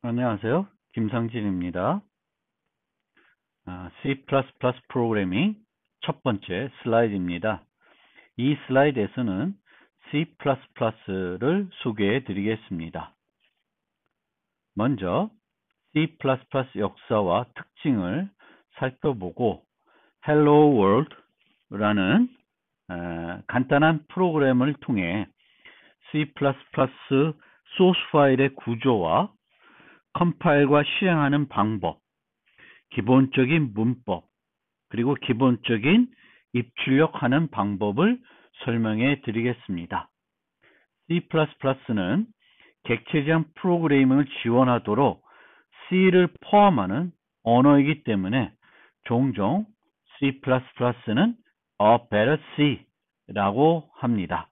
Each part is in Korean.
안녕하세요. 김상진입니다. C++ 프로그래밍 첫 번째 슬라이드입니다. 이 슬라이드에서는 C++를 소개해 드리겠습니다. 먼저 C++ 역사와 특징을 살펴보고 Hello World라는 간단한 프로그램을 통해 C++ 소스 파일의 구조와 컴파일과 실행하는 방법, 기본적인 문법, 그리고 기본적인 입출력하는 방법을 설명해 드리겠습니다. C++는 객체적 프로그래밍을 지원하도록 C를 포함하는 언어이기 때문에 종종 C++는 a better C라고 합니다.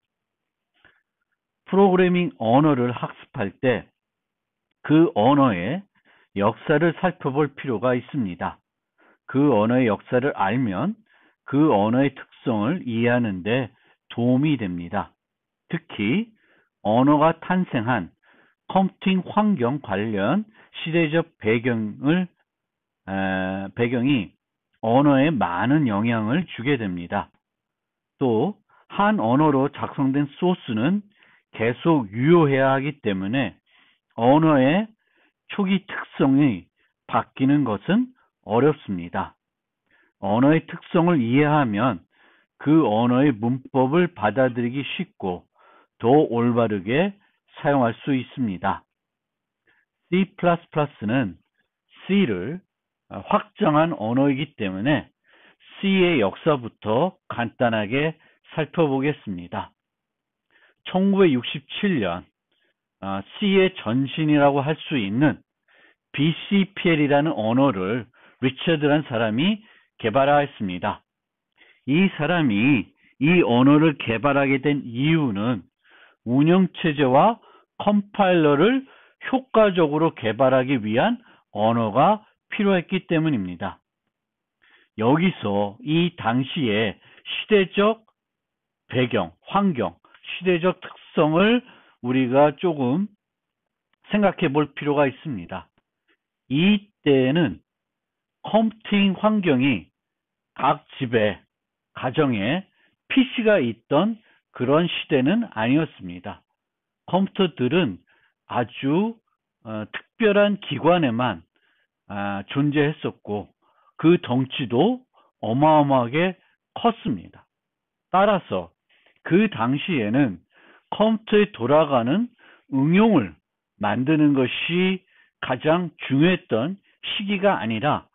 프로그래밍 언어를 학습할 때 그 언어의 역사를 살펴볼 필요가 있습니다. 그 언어의 역사를 알면 그 언어의 특성을 이해하는 데 도움이 됩니다. 특히 언어가 탄생한 컴퓨팅 환경 관련 시대적 배경이 언어에 많은 영향을 주게 됩니다. 또 한 언어로 작성된 소스는 계속 유효해야 하기 때문에 언어의 초기 특성이 바뀌는 것은 어렵습니다. 언어의 특성을 이해하면 그 언어의 문법을 받아들이기 쉽고 더 올바르게 사용할 수 있습니다. C++는 C를 확정한 언어이기 때문에 C의 역사부터 간단하게 살펴보겠습니다. 1967년 C의 전신이라고 할 수 있는 BCPL이라는 언어를 리처드라는 사람이 개발하였습니다. 이 사람이 이 언어를 개발하게 된 이유는 운영체제와 컴파일러를 효과적으로 개발하기 위한 언어가 필요했기 때문입니다. 여기서 이 당시의 시대적 배경, 환경, 시대적 특성을 우리가 조금 생각해 볼 필요가 있습니다. 이때는 컴퓨팅 환경이 각 집에, 가정에 PC가 있던 그런 시대는 아니었습니다. 컴퓨터들은 아주 특별한 기관에만 존재했었고 그 덩치도 어마어마하게 컸습니다. 따라서 그 당시에는 컴퓨터에 돌아가는 응용을 만드는 것이 가장 중요했던 시기가 아니라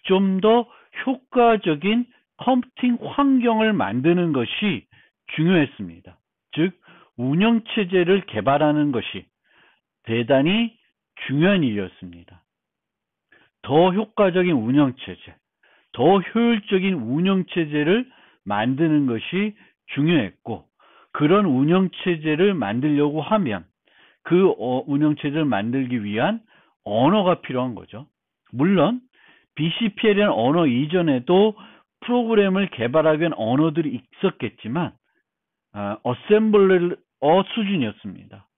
좀 더 효과적인 컴퓨팅 환경을 만드는 것이 중요했습니다. 즉 운영체제를 개발하는 것이 대단히 중요한 일이었습니다. 더 효과적인 운영체제, 더 효율적인 운영체제를 만드는 것이 중요했고 그런 운영체제를 만들려고 하면 그 운영체제를 만들기 위한 언어가 필요한 거죠. 물론 BCPL이라는 언어 이전에도 프로그램을 개발하기 위한 언어들이 있었겠지만 어셈블러 수준이었습니다.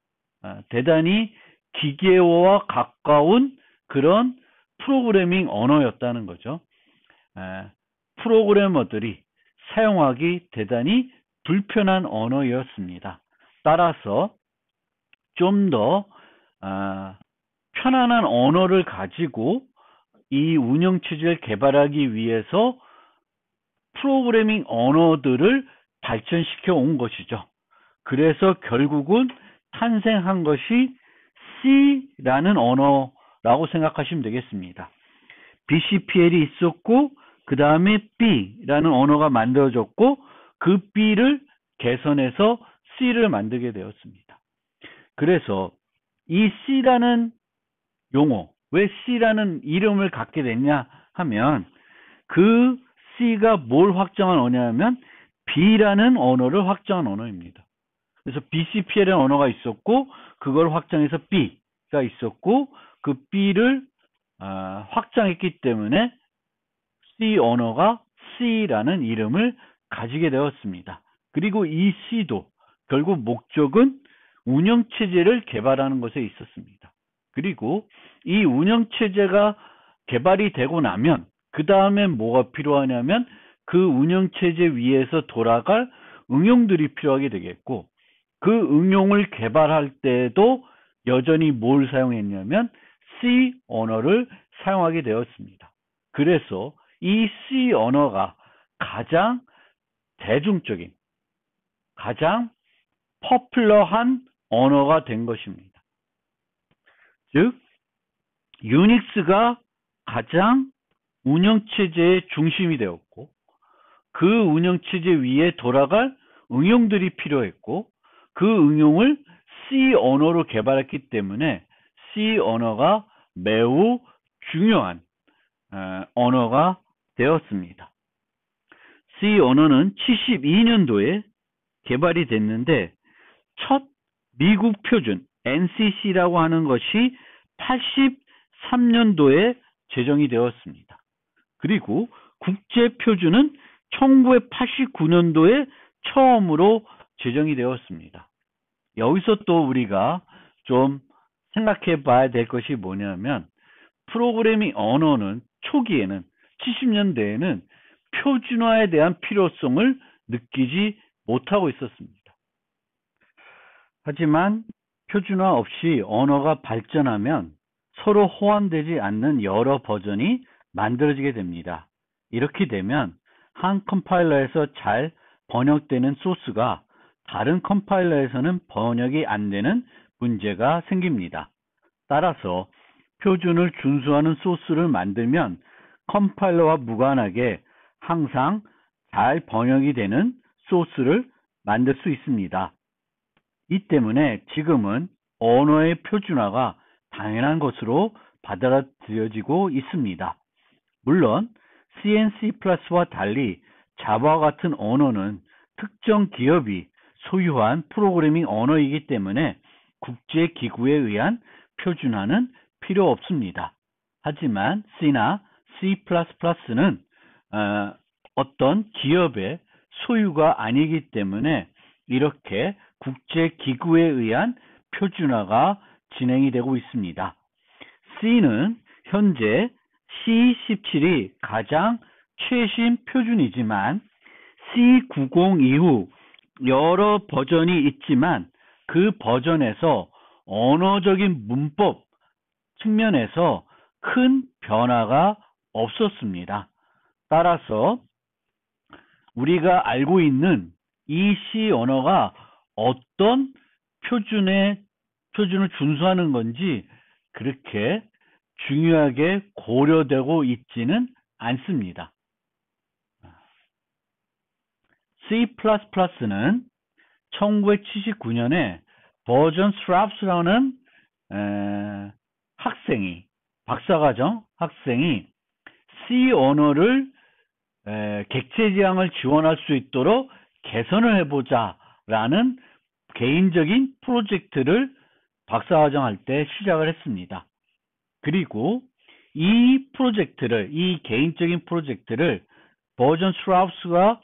대단히 기계어와 가까운 그런 프로그래밍 언어였다는 거죠. 프로그래머들이 사용하기 대단히 불편한 언어였습니다. 따라서 좀 더 편안한 언어를 가지고 이 운영체제를 개발하기 위해서 프로그래밍 언어들을 발전시켜 온 것이죠. 그래서 결국은 탄생한 것이 C라는 언어라고 생각하시면 되겠습니다. BCPL이 있었고 그 다음에 B라는 언어가 만들어졌고 그 B를 개선해서 C를 만들게 되었습니다. 그래서 이 C라는 용어, 왜 C라는 이름을 갖게 됐냐 하면 그 C가 뭘 확정한 언어냐면 B라는 언어를 확정한 언어입니다. 그래서 BCPL이라는 언어가 있었고 그걸 확정해서 B가 있었고 그 B를 확장했기 때문에 C 언어가 C라는 이름을 가지게 되었습니다. 그리고 이 C도 결국 목적은 운영체제를 개발하는 것에 있었습니다. 그리고 이 운영체제가 개발이 되고 나면 그 다음에 뭐가 필요하냐면 그 운영체제 위에서 돌아갈 응용들이 필요하게 되겠고, 그 응용을 개발할 때도 여전히 뭘 사용했냐면 C 언어를 사용하게 되었습니다. 그래서 이 C 언어가 가장 대중적인, 가장 퍼플러한 언어가 된 것입니다. 즉, 유닉스가 가장 운영체제의 중심이 되었고, 그 운영체제 위에 돌아갈 응용들이 필요했고, 그 응용을 C 언어로 개발했기 때문에 C 언어가 매우 중요한 언어가 되었습니다. C 언어는 72년도에 개발이 됐는데 첫 미국 표준 NCC라고 하는 것이 83년도에 제정이 되었습니다. 그리고 국제 표준은 1989년도에 처음으로 제정이 되었습니다. 여기서 또 우리가 좀 생각해 봐야 될 것이 뭐냐면, 프로그래밍 언어는 초기에는 70년대에는 표준화에 대한 필요성을 느끼지 못하고 있었습니다. 하지만 표준화 없이 언어가 발전하면 서로 호환되지 않는 여러 버전이 만들어지게 됩니다. 이렇게 되면 한 컴파일러에서 잘 번역되는 소스가 다른 컴파일러에서는 번역이 안 되는 문제가 생깁니다. 따라서 표준을 준수하는 소스를 만들면 컴파일러와 무관하게 항상 잘 번역이 되는 소스를 만들 수 있습니다. 이 때문에 지금은 언어의 표준화가 당연한 것으로 받아들여지고 있습니다. 물론 C and C++와 달리 자바와 같은 언어는 특정 기업이 소유한 프로그래밍 언어이기 때문에 국제기구에 의한 표준화는 필요 없습니다. 하지만 C나 C++는 어떤 기업의 소유가 아니기 때문에 이렇게 국제기구에 의한 표준화가 진행이 되고 있습니다. C는 현재 C17이 가장 최신 표준이지만 C90 이후 여러 버전이 있지만 그 버전에서 언어적인 문법 측면에서 큰 변화가 없었습니다. 따라서 우리가 알고 있는 이 C 언어가 어떤 표준을 준수하는 건지 그렇게 중요하게 고려되고 있지는 않습니다. C++는 1979년에 버전 스트랍스라는 박사과정 학생이 C 언어를 객체 지향을 지원할 수 있도록 개선을 해보자라는 개인적인 프로젝트를 박사과정할 때 시작을 했습니다. 그리고 이 개인적인 프로젝트를 버전 스트라우스가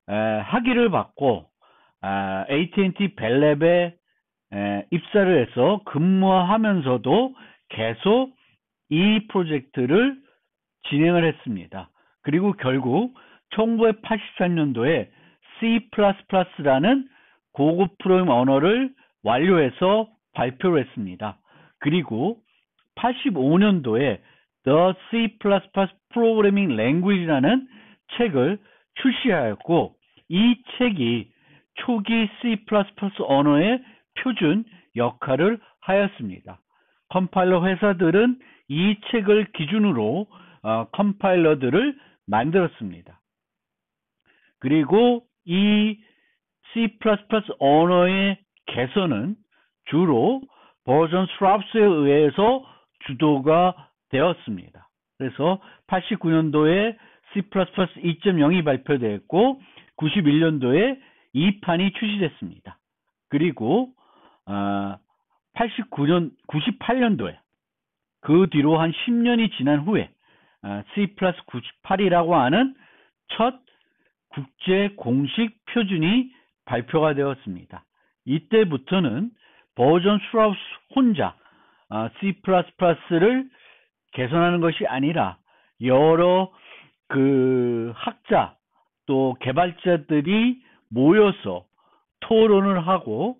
학위를 받고 AT&T 벨랩에 입사를 해서 근무하면서도 계속 이 프로젝트를 진행을 했습니다. 그리고 결국 1983년도에 C++라는 고급 프로그래밍 언어를 완료해서 발표를 했습니다. 그리고 85년도에 The C++ Programming Language라는 책을 출시하였고, 이 책이 초기 C++ 언어의 표준 역할을 하였습니다. 컴파일러 회사들은 이 책을 기준으로 컴파일러들을 만들었습니다. 그리고 이 C++ 언어의 개선은 주로 버전 스트랍스에 의해서 주도가 되었습니다. 그래서 89년도에 C++ 2.0이 발표되었고 91년도에 2판이 출시됐습니다. 그리고 98년도에 그 뒤로 한 10년이 지난 후에 C++98이라고 하는 첫 국제 공식 표준이 발표가 되었습니다. 이때부터는 버전 스트라우스 혼자 C++를 개선하는 것이 아니라 여러 그 학자 또 개발자들이 모여서 토론을 하고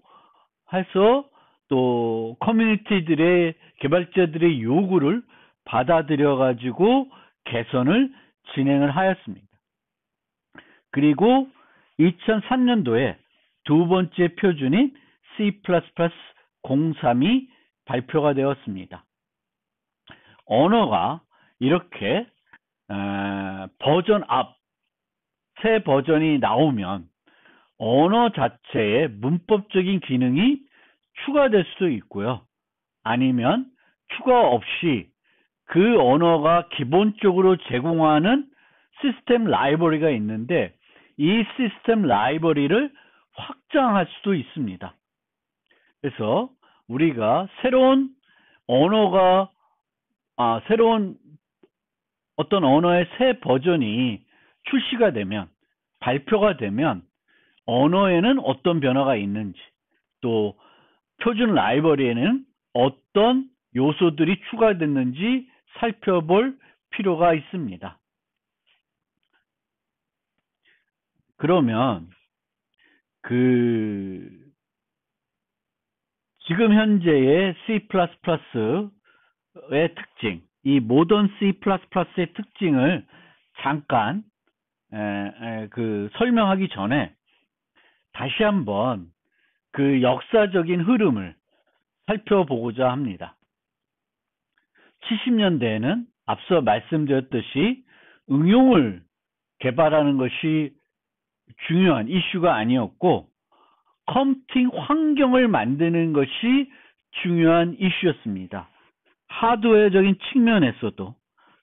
해서 또 커뮤니티들의 개발자들의 요구를 받아들여 가지고 개선을 진행을 하였습니다. 그리고 2003년도에 두 번째 표준인 C++03이 발표가 되었습니다. 언어가 이렇게 버전 업, 새 버전이 나오면 언어 자체에 문법적인 기능이 추가될 수도 있고요. 아니면 추가 없이 그 언어가 기본적으로 제공하는 시스템 라이브러리가 있는데 이 시스템 라이브러리를 확장할 수도 있습니다. 그래서 우리가 새로운 어떤 언어의 새 버전이 출시가 되면, 발표가 되면 언어에는 어떤 변화가 있는지, 또 표준 라이브러리에는 어떤 요소들이 추가됐는지 살펴볼 필요가 있습니다. 그러면 지금 현재의 C++의 특징, 이 모던 C++의 특징을 잠깐 설명하기 전에 다시 한번 그 역사적인 흐름을 살펴보고자 합니다. 70년대에는 앞서 말씀드렸듯이 응용을 개발하는 것이 중요한 이슈가 아니었고 컴퓨팅 환경을 만드는 것이 중요한 이슈였습니다. 하드웨어적인 측면에서도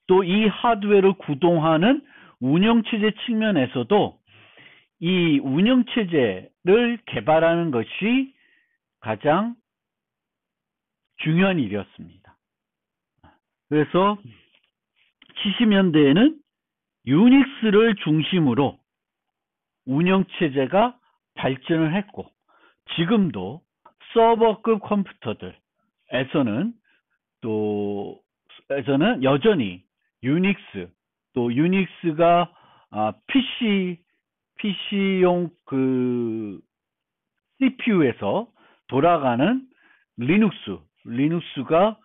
또 이 하드웨어를 구동하는 운영체제 측면에서도 이 운영체제를 개발하는 것이 가장 중요한 일이었습니다. 그래서 70년대에는 유닉스를 중심으로 운영체제가 발전을 했고 지금도 서버급 컴퓨터들에서는 여전히 유닉스, 또 유닉스가 PC용 CPU에서 돌아가는 리눅스가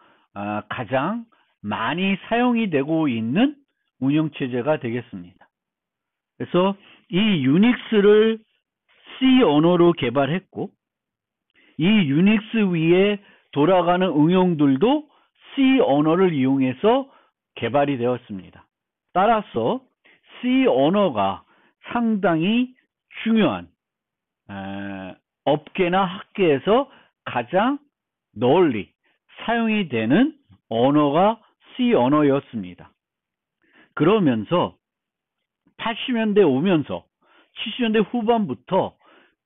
가장 많이 사용이 되고 있는 운영체제가 되겠습니다. 그래서 이 유닉스를 C 언어로 개발했고 이 유닉스 위에 돌아가는 응용들도 C 언어를 이용해서 개발이 되었습니다. 따라서 C 언어가 상당히 중요한 업계나 학계에서 가장 널리 사용이 되는 언어가 C 언어였습니다. 그러면서 80년대 오면서 70년대 후반부터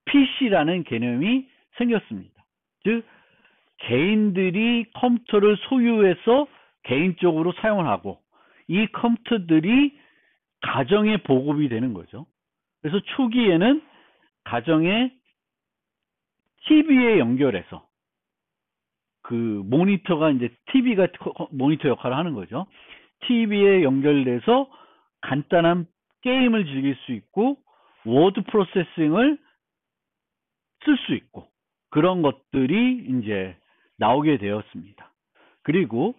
PC라는 개념이 생겼습니다. 즉 개인들이 컴퓨터를 소유해서 개인적으로 사용을 하고 이 컴퓨터들이 가정에 보급이 되는 거죠. 그래서 초기에는 가정에 TV에 연결해서 모니터가 이제 TV가 모니터 역할을 하는 거죠. TV에 연결돼서 간단한 게임을 즐길 수 있고 워드 프로세싱을 쓸 수 있고 그런 것들이 이제 나오게 되었습니다. 그리고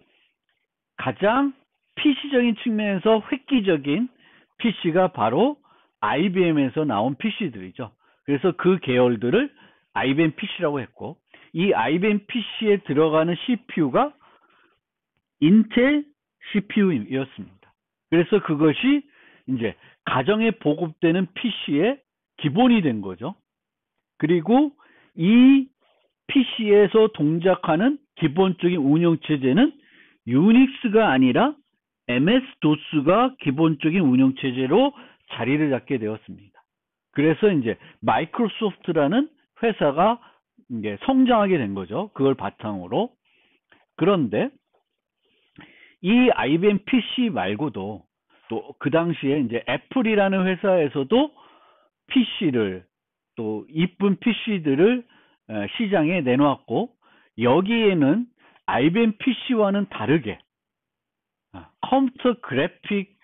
가장 PC적인 측면에서 획기적인 PC가 바로 IBM에서 나온 PC들이죠. 그래서 그 계열들을 IBM PC라고 했고 이 IBM PC에 들어가는 CPU가 인텔 CPU였습니다. 그래서 그것이 이제 가정에 보급되는 PC의 기본이 된 거죠. 그리고 이 PC에서 동작하는 기본적인 운영체제는 유닉스가 아니라 MS-DOS가 기본적인 운영체제로 자리를 잡게 되었습니다. 그래서 이제 마이크로소프트라는 회사가 이제 성장하게 된 거죠. 그걸 바탕으로. 그런데 이 IBM PC 말고도 또 그 당시에 이제 애플이라는 회사에서도 PC를 또 이쁜 PC들을 시장에 내놓았고 여기에는 IBM PC와는 다르게 컴퓨터 그래픽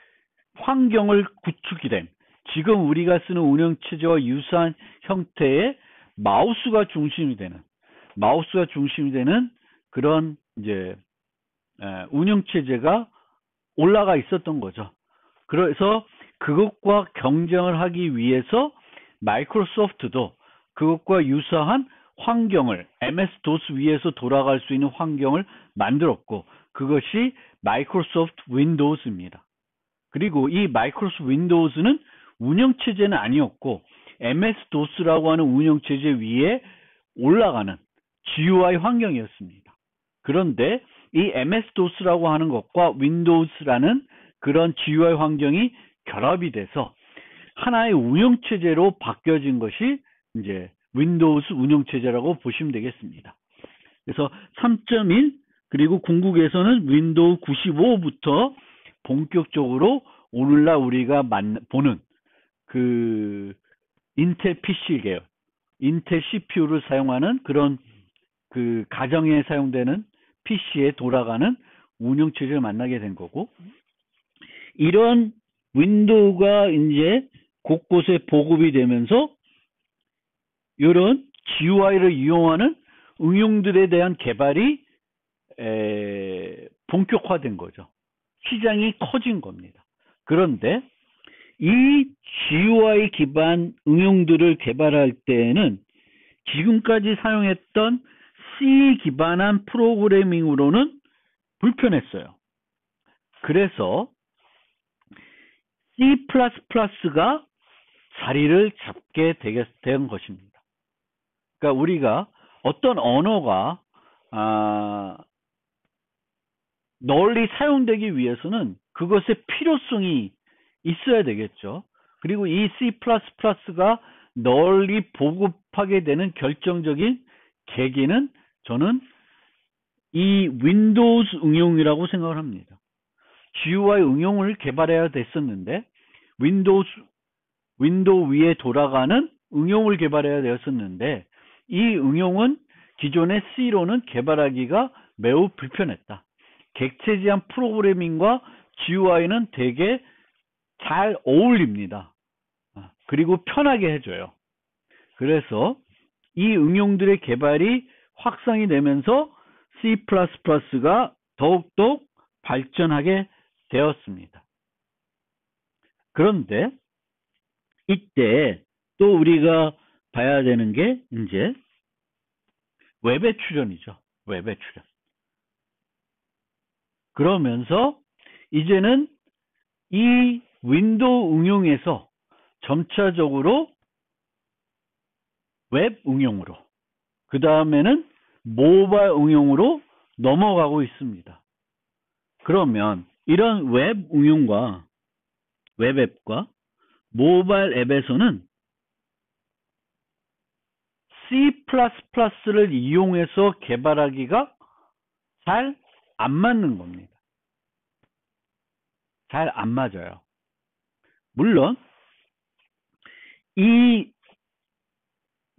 환경을 구축이 된 지금 우리가 쓰는 운영체제와 유사한 형태의 마우스가 중심이 되는 그런 이제 운영체제가 올라가 있었던 거죠. 그래서 그것과 경쟁을 하기 위해서 마이크로소프트도 그것과 유사한 환경을 MS-DOS 위에서 돌아갈 수 있는 환경을 만들었고 그것이 마이크로소프트 윈도우즈입니다. 그리고 이 마이크로소프트 윈도우즈는 운영체제는 아니었고 MS-DOS라고 하는 운영체제 위에 올라가는 GUI 환경이었습니다. 그런데 이 MS-DOS라고 하는 것과 윈도우즈라는 그런 GUI 환경이 결합이 돼서 하나의 운영체제로 바뀌어진 것이 이제 윈도우즈 운영체제라고 보시면 되겠습니다. 그래서 3.1 그리고 궁극에서는 윈도우 95부터 본격적으로 오늘날 우리가 보는 그 인텔 PC 계열, 인텔 CPU를 사용하는 그런 그 가정에 사용되는 PC에 돌아가는 운영체제를 만나게 된 거고, 이런 윈도우가 이제 곳곳에 보급이 되면서 이런 GUI를 이용하는 응용들에 대한 개발이 본격화된 거죠. 시장이 커진 겁니다. 그런데 이 GUI 기반 응용들을 개발할 때에는 지금까지 사용했던 C 기반한 프로그래밍으로는 불편했어요. 그래서 C++가 자리를 잡게 된 것입니다. 그러니까 우리가 어떤 언어가 널리 사용되기 위해서는 그것의 필요성이 있어야 되겠죠. 그리고 이 C++가 널리 보급하게 되는 결정적인 계기는 저는 이 윈도우즈 응용이라고 생각을 합니다. GUI 응용을 개발해야 됐었는데 윈도우 위에 돌아가는 응용을 개발해야 되었었는데 이 응용은 기존의 C로는 개발하기가 매우 불편했다. 객체지향 프로그래밍과 GUI는 되게 잘 어울립니다. 그리고 편하게 해줘요. 그래서 이 응용들의 개발이 확산이 되면서 C++가 더욱더 발전하게 되었습니다. 그런데 이때 또 우리가 봐야 되는 게 이제 웹의 출현이죠. 웹의 출현. 그러면서 이제는 이 윈도우 응용에서 점차적으로 웹 응용으로, 그 다음에는 모바일 응용으로 넘어가고 있습니다. 그러면 이런 웹 응용과 웹 앱과 모바일 앱에서는 C++를 이용해서 개발하기가 잘 안 맞는 겁니다. 잘 안 맞아요. 물론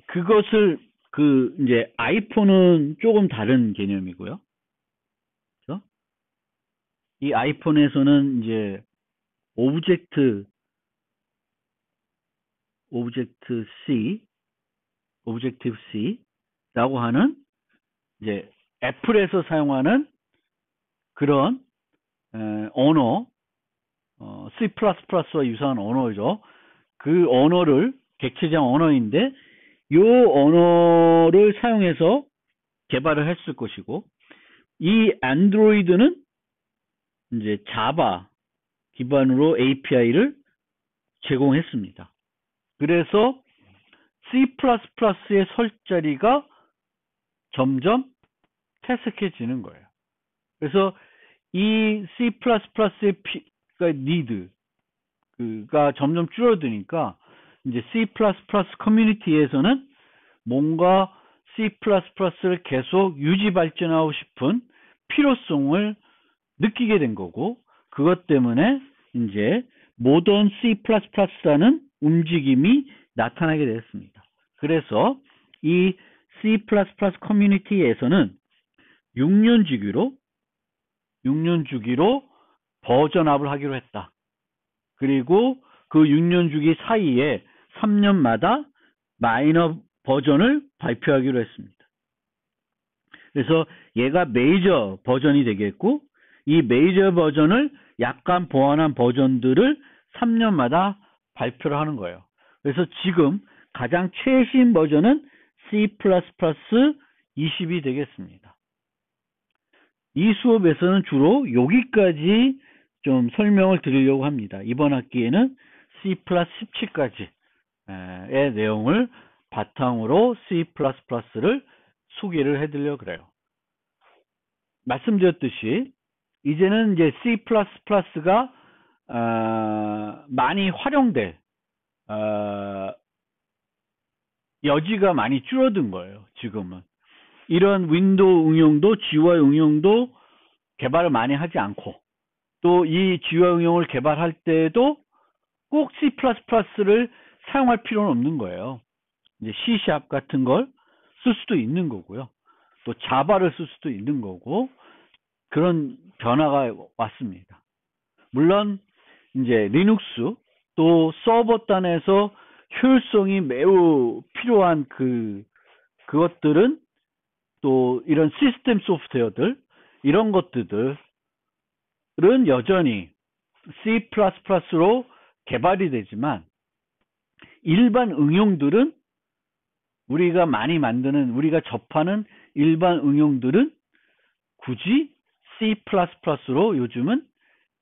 그것을 이제 아이폰은 조금 다른 개념이고요. 그렇죠? 이 아이폰에서는 이제 오브젝트 C라고 하는 이제 애플에서 사용하는 그런 언어, C++와 유사한 언어죠. 그 언어를 객체지향 언어인데 이 언어를 사용해서 개발을 했을 것이고, 이 안드로이드는 이제 자바 기반으로 API를 제공했습니다. 그래서 C++의 설 자리가 점점 퇴색해지는 거예요. 그래서 이 C++의 니드가 점점 줄어드니까 이제 C++ 커뮤니티에서는 뭔가 C++를 계속 유지 발전하고 싶은 필요성을 느끼게 된 거고, 그것 때문에 이제 모던 C++라는 움직임이 나타나게 되었습니다. 그래서 이 C++ 커뮤니티에서는 6년 주기로 버전업을 하기로 했다. 그리고 그 6년 주기 사이에 3년마다 마이너 버전을 발표하기로 했습니다. 그래서 얘가 메이저 버전이 되겠고, 이 메이저 버전을 약간 보완한 버전들을 3년마다 발표를 하는 거예요. 그래서 지금 가장 최신 버전은 C++20이 되겠습니다. 이 수업에서는 주로 여기까지 좀 설명을 드리려고 합니다. 이번 학기에는 C+17까지의 내용을 바탕으로 C++를 소개를 해드리려고 그래요. 말씀드렸듯이 이제는 이제 C++가 많이 활용될 여지가 많이 줄어든 거예요. 지금은 이런 윈도우 응용도 GUI 응용도 개발을 많이 하지 않고, 또 이 GUI 응용을 개발할 때도 꼭 C++를 사용할 필요는 없는 거예요. 이제 C# 같은 걸 쓸 수도 있는 거고요. 또 자바를 쓸 수도 있는 거고, 그런 변화가 왔습니다. 물론 이제 리눅스 또 서버단에서 효율성이 매우 필요한 그것들은 또 이런 시스템 소프트웨어들, 이런 것들은 여전히 C++로 개발이 되지만, 일반 응용들은 우리가 많이 만드는, 우리가 접하는 일반 응용들은 굳이 C++로 요즘은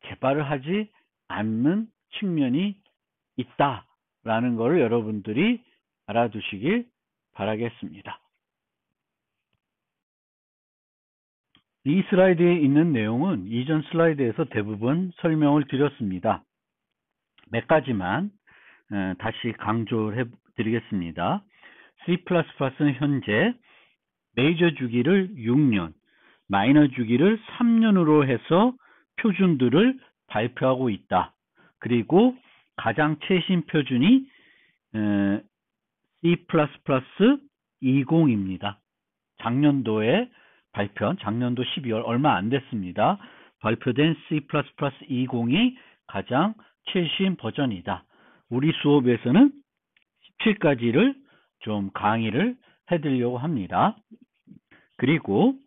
개발을 하지 않는 측면이 있다라는 것을 여러분들이 알아두시길 바라겠습니다. 이 슬라이드에 있는 내용은 이전 슬라이드에서 대부분 설명을 드렸습니다. 몇 가지만 다시 강조를 해드리겠습니다. C++는 현재 메이저 주기를 6년, 마이너 주기를 3년으로 해서 표준들을 발표하고 있다. 그리고 가장 최신 표준이 C++20입니다. 작년도에 작년도 12월 얼마 안 됐습니다. 발표된 C++20이 가장 최신 버전이다. 우리 수업에서는 17까지를 좀 강의를 해드리려고 합니다. 그리고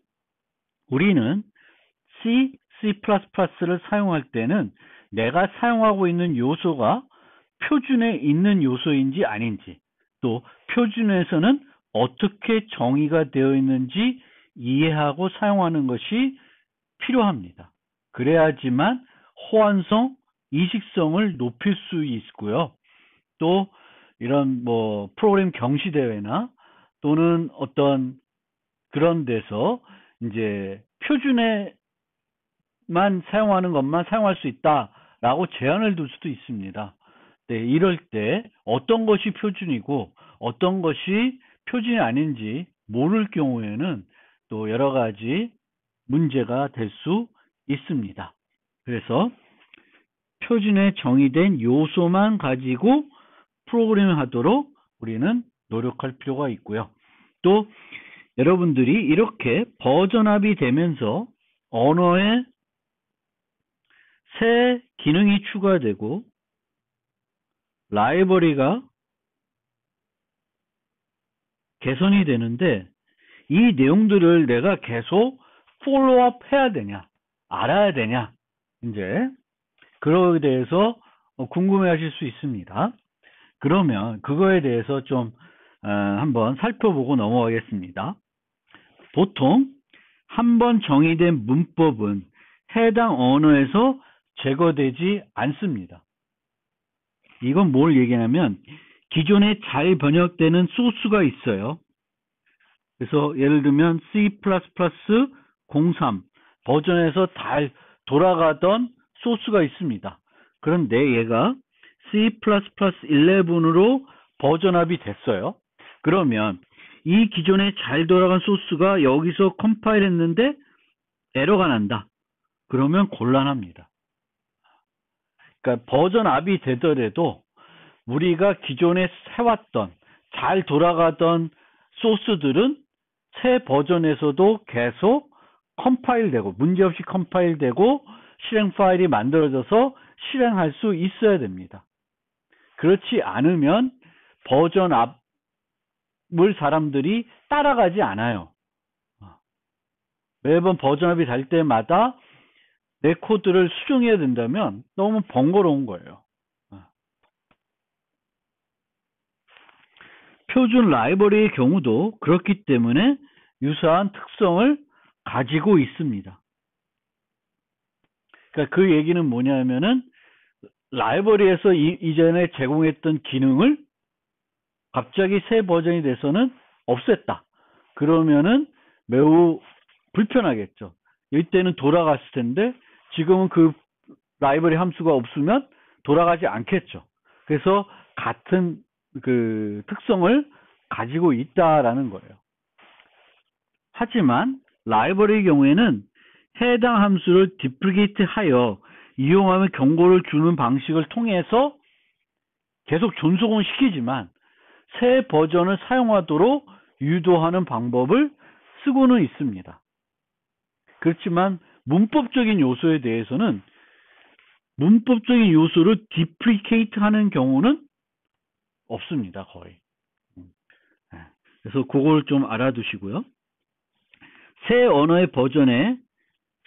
우리는 C++를 사용할 때는 내가 사용하고 있는 요소가 표준에 있는 요소인지 아닌지, 또 표준에서는 어떻게 정의가 되어 있는지 이해하고 사용하는 것이 필요합니다. 그래야지만 호환성, 이식성을 높일 수 있고요. 또 이런 프로그램 경시대회나 또는 어떤 그런 데서 이제 표준에만 사용하는 것만 사용할 수 있다라고 제한을 둘 수도 있습니다. 네, 이럴 때 어떤 것이 표준이고 어떤 것이 표준이 아닌지 모를 경우에는 또 여러 가지 문제가 될 수 있습니다. 그래서 표준에 정의된 요소만 가지고 프로그램을 하도록 우리는 노력할 필요가 있고요. 또 여러분들이 이렇게 버전업이 되면서 언어에 새 기능이 추가되고 라이브러리가 개선이 되는데, 이 내용들을 내가 계속 폴로업 해야 되냐, 알아야 되냐, 이제 그거에 대해서 궁금해 하실 수 있습니다. 그러면 그거에 대해서 좀 한번 살펴보고 넘어가겠습니다. 보통 한번 정의된 문법은 해당 언어에서 제거되지 않습니다. 이건 뭘 얘기하냐면 기존에 잘 번역되는 소스가 있어요. 그래서 예를 들면 C++03 버전에서 잘 돌아가던 소스가 있습니다. 그런데 얘가 C++11으로 버전업이 됐어요. 그러면 이 기존에 잘 돌아간 소스가 여기서 컴파일 했는데 에러가 난다. 그러면 곤란합니다. 그러니까 버전업이 되더라도 우리가 기존에 해왔던 잘 돌아가던 소스들은 새 버전에서도 계속 컴파일되고 문제없이 컴파일되고 실행 파일이 만들어져서 실행할 수 있어야 됩니다. 그렇지 않으면 버전 업을 사람들이 따라가지 않아요. 매번 버전업이 될 때마다 내 코드를 수정해야 된다면 너무 번거로운 거예요. 표준 라이브러리의 경우도 그렇기 때문에 유사한 특성을 가지고 있습니다. 그러니까 그 얘기는 뭐냐면은 라이브러리에서 이전에 제공했던 기능을 갑자기 새 버전이 돼서는 없앴다. 그러면은 매우 불편하겠죠. 이때는 돌아갔을 텐데 지금은 그 라이브러리 함수가 없으면 돌아가지 않겠죠. 그래서 같은 그 특성을 가지고 있다라는 거예요. 하지만 라이브러리의 경우에는 해당 함수를 디프리게이트 하여 이용하면 경고를 주는 방식을 통해서 계속 존속은 시키지만 새 버전을 사용하도록 유도하는 방법을 쓰고는 있습니다. 그렇지만 문법적인 요소에 대해서는 문법적인 요소를 디프리케이트 하는 경우는 없습니다. 거의. 그래서 그걸 좀 알아두시고요. 새 언어의 버전에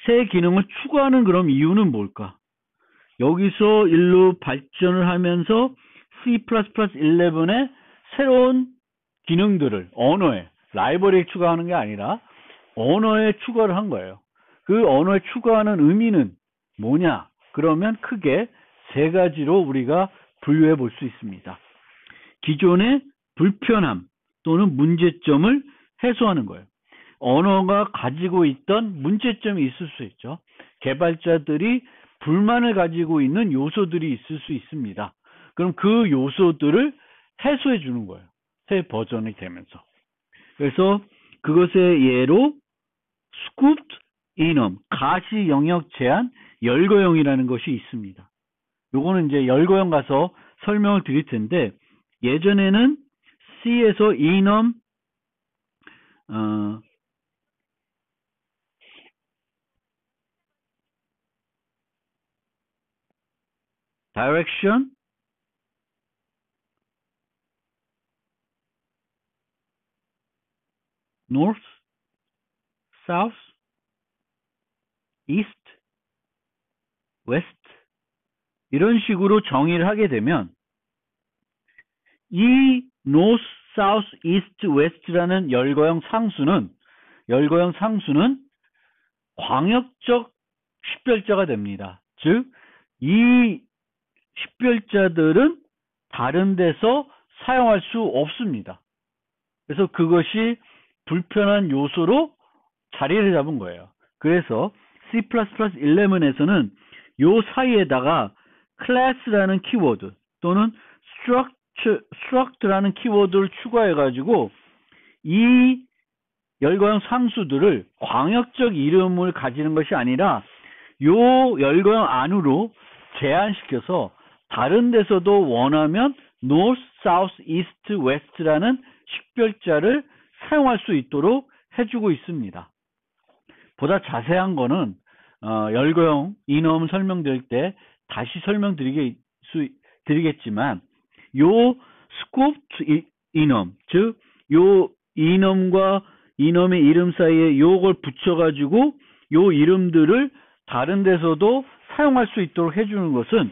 새 기능을 추가하는 그럼 이유는 뭘까? 여기서 일로 발전을 하면서 C++11에 새로운 기능들을 언어에 라이브러리에 추가하는 게 아니라 언어에 추가를 한 거예요. 그 언어에 추가하는 의미는 뭐냐? 그러면 크게 세 가지로 우리가 분류해 볼 수 있습니다. 기존의 불편함 또는 문제점을 해소하는 거예요. 언어가 가지고 있던 문제점이 있을 수 있죠. 개발자들이 불만을 가지고 있는 요소들이 있을 수 있습니다. 그럼 그 요소들을 해소해 주는 거예요. 새 버전이 되면서. 그래서 그것의 예로 scooped enum, 가시 영역 제한 열거형이라는 것이 있습니다. 요거는 이제 열거형 가서 설명을 드릴 텐데 예전에는 C에서 enum direction north, south, east, west 이런 식으로 정의를 하게 되면 이 north, south, east, west라는 열거형 상수는 광역적 식별자가 됩니다. 즉, 이 식별자들은 다른 데서 사용할 수 없습니다. 그래서 그것이 불편한 요소로 자리를 잡은 거예요. 그래서 C++11에서는 요 사이에다가 class라는 키워드 또는 struct라는 키워드를 추가해가지고 이 열거형 상수들을 광역적 이름을 가지는 것이 아니라 요 열거형 안으로 제한시켜서 다른 데서도 원하면 north, south, east, west라는 식별자를 사용할 수 있도록 해주고 있습니다. 보다 자세한 거는 열거형 enum 설명드릴 때 다시 설명드리겠지만 요 scooped enum, 즉 요 enum과 enum의 이름 사이에 요걸 붙여가지고 요 이름들을 다른 데서도 사용할 수 있도록 해주는 것은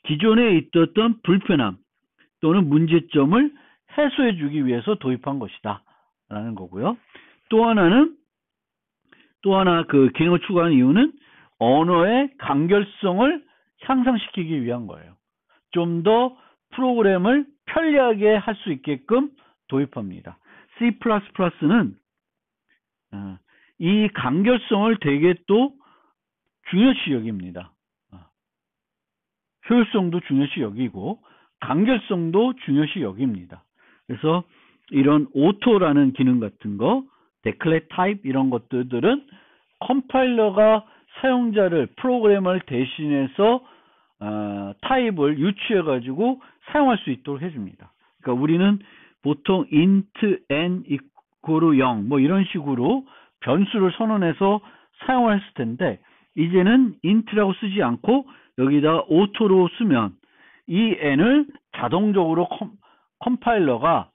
기존에 있었던 불편함 또는 문제점을 해소해주기 위해서 도입한 것이다 라는 거고요. 또 하나 그 기능을 추가하는 이유는 언어의 간결성을 향상시키기 위한 거예요. 좀 더 프로그램을 편리하게 할 수 있게끔 도입합니다. C++는 이 간결성을 되게 또 중요시 여깁니다. 효율성도 중요시 여기고 간결성도 중요시 여깁니다. 그래서 이런 오토라는 기능 같은 거, declare type 이런 것들은 컴파일러가 사용자를 프로그래머를 대신해서 타입을 유추해 가지고 사용할 수 있도록 해줍니다. 그러니까 우리는 보통 int n = 0 뭐 이런 식으로 변수를 선언해서 사용을 했을 텐데 이제는 int라고 쓰지 않고 여기다가 auto로 쓰면 이 n을 자동적으로 컴파일러가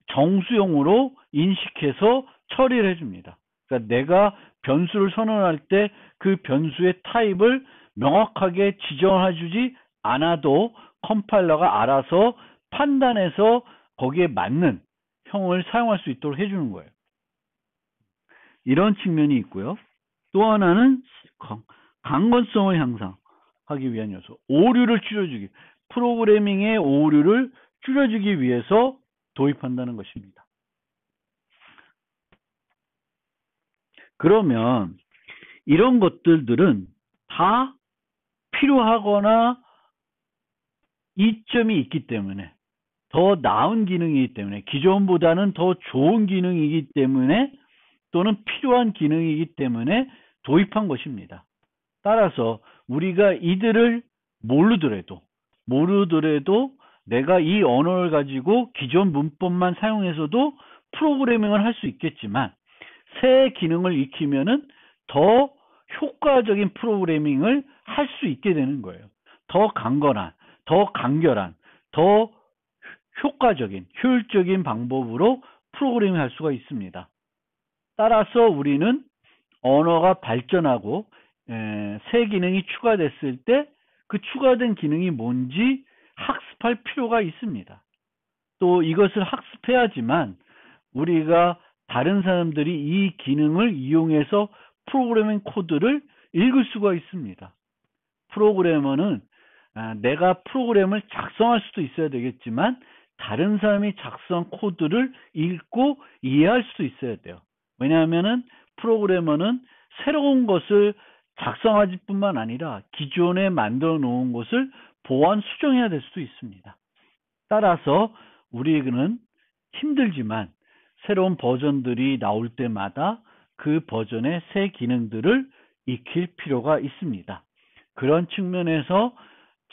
정수용으로 인식해서 처리를 해줍니다. 그러니까 내가 변수를 선언할 때 그 변수의 타입을 명확하게 지정을 해주지 않아도 컴파일러가 알아서 판단해서 거기에 맞는 형을 사용할 수 있도록 해주는 거예요. 이런 측면이 있고요. 또 하나는 강건성을 향상하기 위한 요소. 오류를 줄여주기. 프로그래밍의 오류를 줄여주기 위해서 도입한다는 것입니다. 그러면 이런 것들은 다 필요하거나 이점이 있기 때문에 더 나은 기능이기 때문에 기존보다는 더 좋은 기능이기 때문에 또는 필요한 기능이기 때문에 도입한 것입니다. 따라서 우리가 이들을 모르더라도 내가 이 언어를 가지고 기존 문법만 사용해서도 프로그래밍을 할 수 있겠지만 새 기능을 익히면은 더 효과적인 프로그래밍을 할 수 있게 되는 거예요. 더 강건한, 더 간결한, 더 효과적인, 효율적인 방법으로 프로그래밍을 할 수가 있습니다. 따라서 우리는 언어가 발전하고 새 기능이 추가됐을 때 그 추가된 기능이 뭔지 학습할 필요가 있습니다. 또 이것을 학습해야지만 우리가 다른 사람들이 이 기능을 이용해서 프로그래밍 코드를 읽을 수가 있습니다. 프로그래머는 내가 프로그램을 작성할 수도 있어야 되겠지만 다른 사람이 작성한 코드를 읽고 이해할 수도 있어야 돼요. 왜냐하면은 프로그래머는 새로운 것을 작성하지 뿐만 아니라 기존에 만들어 놓은 것을 보완 수정해야 될 수도 있습니다. 따라서 우리는 힘들지만 새로운 버전들이 나올 때마다 그 버전의 새 기능들을 익힐 필요가 있습니다. 그런 측면에서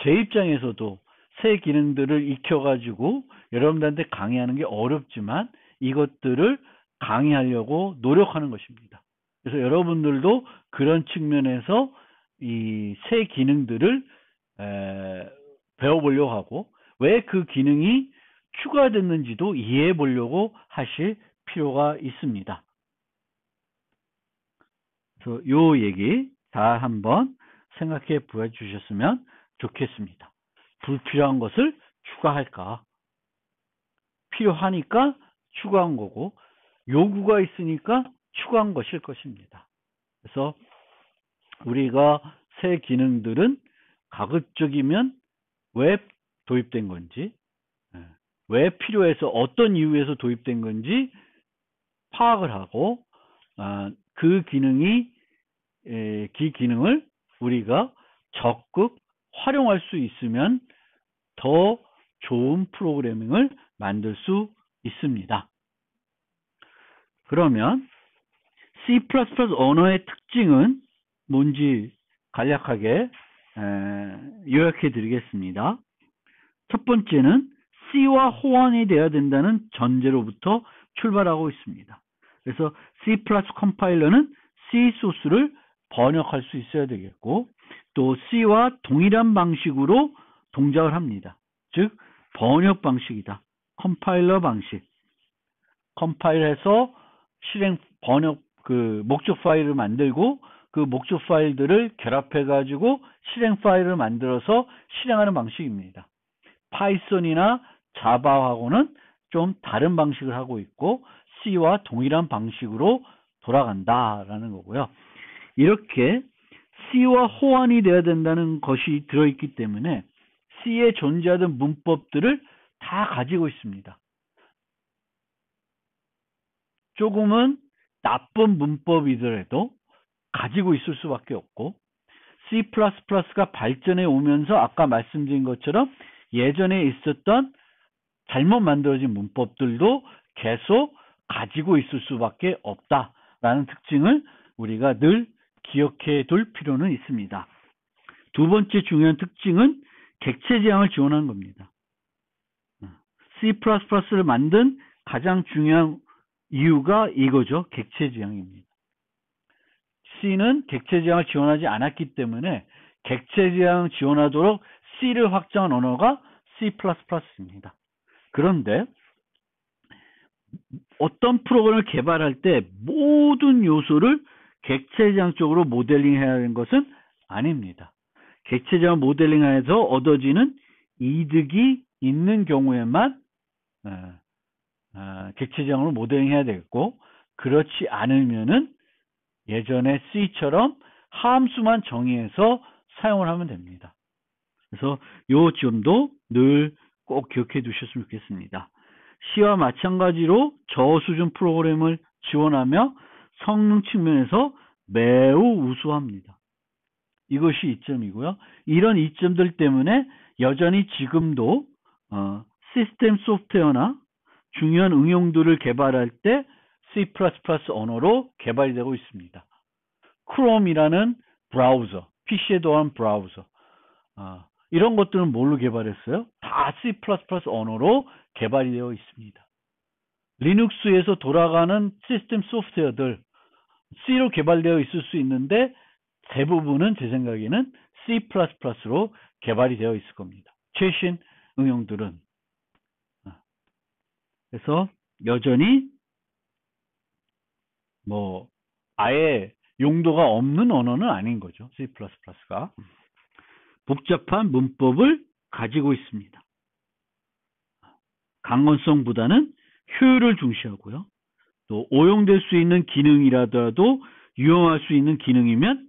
제 입장에서도 새 기능들을 익혀가지고 여러분들한테 강의하는 게 어렵지만 이것들을 강의하려고 노력하는 것입니다. 그래서 여러분들도 그런 측면에서 이 새 기능들을 배워보려고 하고 왜 그 기능이 추가됐는지도 이해해 보려고 하실 필요가 있습니다. 그래서 이 얘기 잘 한번 생각해 보여주셨으면 좋겠습니다. 불필요한 것을 추가할까? 필요하니까 추가한 거고 요구가 있으니까 추가한 것일 것입니다. 그래서 우리가 새 기능들은 가급적이면 왜 도입된 건지 왜 필요해서 어떤 이유에서 도입된 건지 파악을 하고 그 기능을 우리가 적극 활용할 수 있으면 더 좋은 프로그래밍을 만들 수 있습니다. 그러면 C++ 언어의 특징은 뭔지 간략하게 요약해 드리겠습니다. 첫 번째는 C와 호환이 돼야 된다는 전제로부터 출발하고 있습니다. 그래서 C++ 컴파일러는 C 소스를 번역할 수 있어야 되겠고 또 C와 동일한 방식으로 동작을 합니다. 즉 번역 방식이다. 컴파일러 방식. 컴파일해서 번역 목적 파일을 만들고 그 목적 파일들을 결합해 가지고 실행 파일을 만들어서 실행하는 방식입니다. 파이썬이나 자바하고는 좀 다른 방식을 하고 있고 C와 동일한 방식으로 돌아간다라는 거고요. 이렇게 C와 호환이 되어야 된다는 것이 들어있기 때문에 C에 존재하던 문법들을 다 가지고 있습니다. 조금은 나쁜 문법이더라도 가지고 있을 수밖에 없고 C++가 발전해 오면서 아까 말씀드린 것처럼 예전에 있었던 잘못 만들어진 문법들도 계속 가지고 있을 수밖에 없다라는 특징을 우리가 늘 기억해 둘 필요는 있습니다. 두 번째 중요한 특징은 객체 지향을 지원하는 겁니다. C++를 만든 가장 중요한 이유가 이거죠. 객체 지향입니다. C는 객체 지향을 지원하지 않았기 때문에 객체 지향 지원하도록 C를 확정한 언어가 C++입니다. 그런데 어떤 프로그램을 개발할 때 모든 요소를 객체 지향적으로 모델링해야 하는 것은 아닙니다. 객체 지향 모델링하여서 얻어지는 이득이 있는 경우에만 객체 지향으로 모델링해야 되겠고, 그렇지 않으면은 예전에 C처럼 함수만 정의해서 사용을 하면 됩니다. 그래서 요 점도 늘 꼭 기억해 두셨으면 좋겠습니다. C와 마찬가지로 저수준 프로그램을 지원하며 성능 측면에서 매우 우수합니다. 이것이 이점이고요. 이런 이점들 때문에 여전히 지금도 시스템 소프트웨어나 중요한 응용들을 개발할 때 C++ 언어로 개발이 되고 있습니다. 크롬이라는 브라우저, PC에 도한 브라우저, 이런 것들은 뭘로 개발했어요? 다 C++ 언어로 개발이 되어 있습니다. 리눅스에서 돌아가는 시스템 소프트웨어들 C로 개발되어 있을 수 있는데 대부분은 제 생각에는 C++로 개발이 되어 있을 겁니다. 최신 응용들은. 그래서 여전히 뭐 아예 용도가 없는 언어는 아닌 거죠. C++가. 복잡한 문법을 가지고 있습니다. 강건성보다는 효율을 중시하고요. 또 오용될 수 있는 기능이라도 유용할 수 있는 기능이면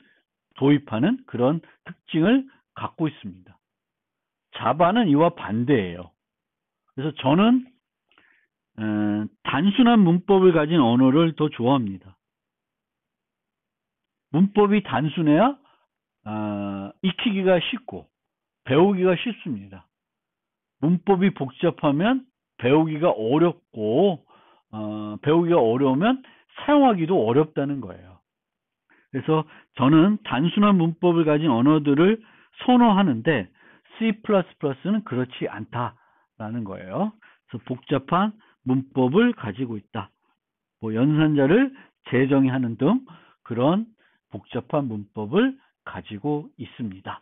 도입하는 그런 특징을 갖고 있습니다. 자바는 이와 반대예요. 그래서 저는 단순한 문법을 가진 언어를 더 좋아합니다. 문법이 단순해야 익히기가 쉽고 배우기가 쉽습니다. 문법이 복잡하면 배우기가 어렵고 배우기가 어려우면 사용하기도 어렵다는 거예요. 그래서 저는 단순한 문법을 가진 언어들을 선호하는데 C++는 그렇지 않다라는 거예요. 그래서 복잡한 문법을 가지고 있다. 뭐 연산자를 재정의하는 등 그런 복잡한 문법을 가지고 있습니다.